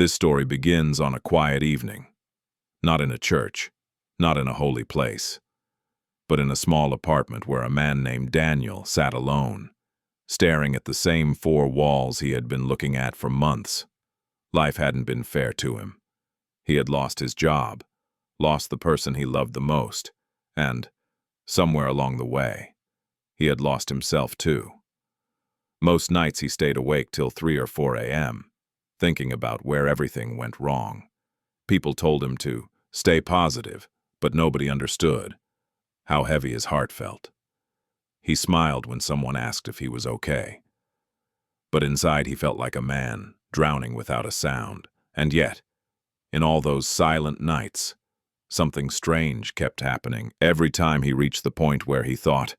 This story begins on a quiet evening, not in a church, not in a holy place, but in a small apartment where a man named Daniel sat alone, staring at the same four walls he had been looking at for months. Life hadn't been fair to him. He had lost his job, lost the person he loved the most, and, somewhere along the way, he had lost himself too. Most nights he stayed awake till 3 or 4 a.m., thinking about where everything went wrong. People told him to stay positive, but nobody understood how heavy his heart felt. He smiled when someone asked if he was okay. But inside he felt like a man, drowning without a sound. And yet, in all those silent nights, something strange kept happening. Every time he reached the point where he thought,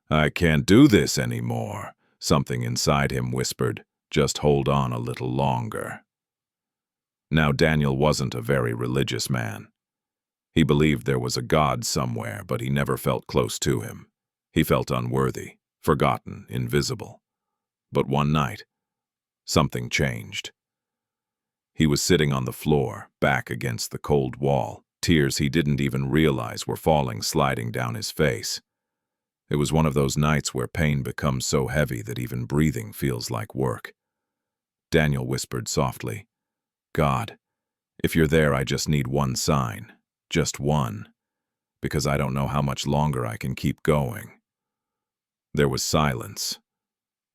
"I can't do this anymore," something inside him whispered, "Just hold on a little longer." Now Daniel wasn't a very religious man. He believed there was a God somewhere, but he never felt close to him. He felt unworthy, forgotten, invisible. But one night, something changed. He was sitting on the floor, back against the cold wall, tears he didn't even realize were falling, sliding down his face. It was one of those nights where pain becomes so heavy that even breathing feels like work. Daniel whispered softly, "God, if you're there, I just need one sign. Just one. Because I don't know how much longer I can keep going." There was silence.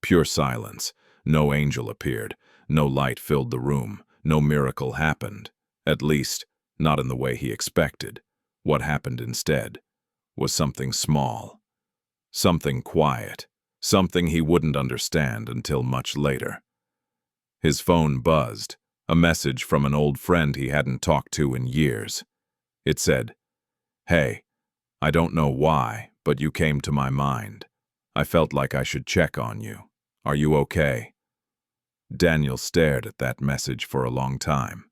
Pure silence. No angel appeared. No light filled the room. No miracle happened. At least, not in the way he expected. What happened instead was something small. Something quiet. Something he wouldn't understand until much later. His phone buzzed. A message from an old friend he hadn't talked to in years. It said, "Hey, I don't know why, but you came to my mind. I felt like I should check on you. Are you okay?" Daniel stared at that message for a long time.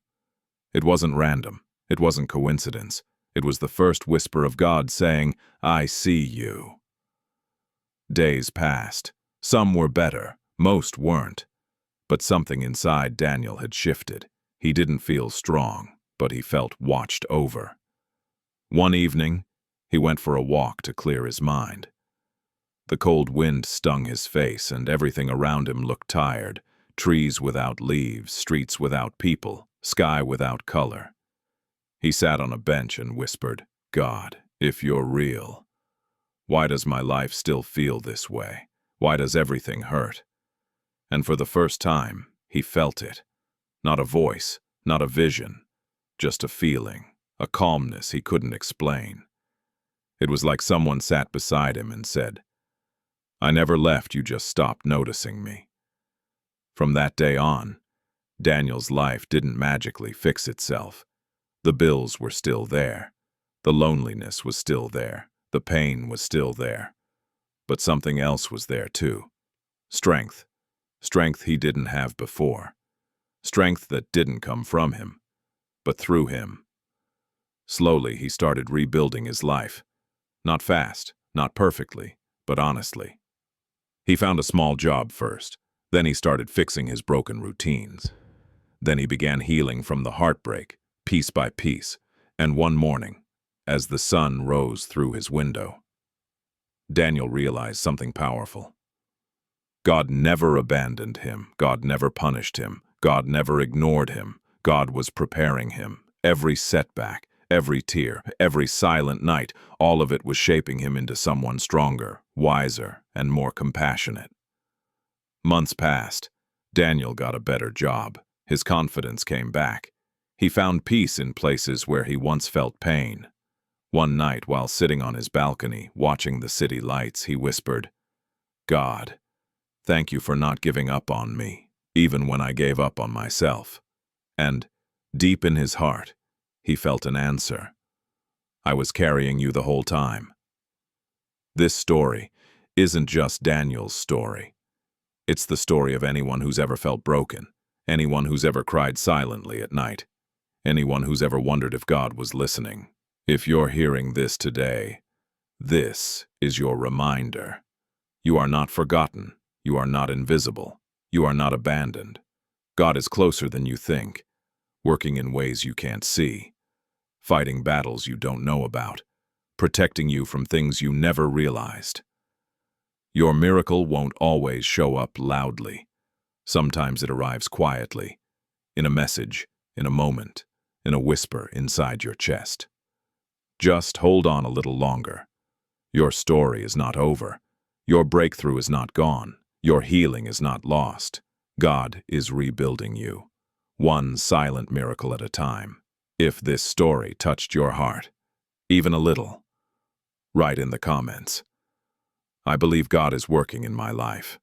It wasn't random. It wasn't coincidence. It was the first whisper of God saying, "I see you." Days passed. Some were better. Most weren't. But something inside Daniel had shifted. He didn't feel strong, but he felt watched over. One evening, he went for a walk to clear his mind. The cold wind stung his face, and everything around him looked tired. Trees without leaves, streets without people, sky without color. He sat on a bench and whispered, "God, if you're real, why does my life still feel this way? Why does everything hurt?" And for the first time, he felt it. Not a voice, not a vision, just a feeling, a calmness he couldn't explain. It was like someone sat beside him and said, "I never left, you just stopped noticing me." From that day on, Daniel's life didn't magically fix itself. The bills were still there. The loneliness was still there. The pain was still there. But something else was there too. Strength. Strength he didn't have before. Strength that didn't come from him, but through him. Slowly, he started rebuilding his life. Not fast, not perfectly, but honestly. He found a small job first. Then he started fixing his broken routines. Then he began healing from the heartbreak, piece by piece. And one morning, as the sun rose through his window, Daniel realized something powerful. God never abandoned him. God never punished him. God never ignored him. God was preparing him. Every setback, every tear, every silent night, all of it was shaping him into someone stronger, wiser, and more compassionate. Months passed. Daniel got a better job. His confidence came back. He found peace in places where he once felt pain. One night, while sitting on his balcony, watching the city lights, he whispered, "God, thank you for not giving up on me, even when I gave up on myself." And, deep in his heart, he felt an answer. "I was carrying you the whole time." This story isn't just Daniel's story. It's the story of anyone who's ever felt broken, anyone who's ever cried silently at night, anyone who's ever wondered if God was listening. If you're hearing this today, this is your reminder. You are not forgotten. You are not invisible. You are not abandoned. God is closer than you think. working in ways you can't see, fighting battles you don't know about, protecting you from things you never realized. Your miracle won't always show up loudly. Sometimes it arrives quietly, in a message, in a moment, in a whisper inside your chest. Just hold on a little longer. Your story is not over. Your breakthrough is not gone. Your healing is not lost. God is rebuilding you, one silent miracle at a time. If this story touched your heart, even a little, write in the comments. I believe God is working in my life.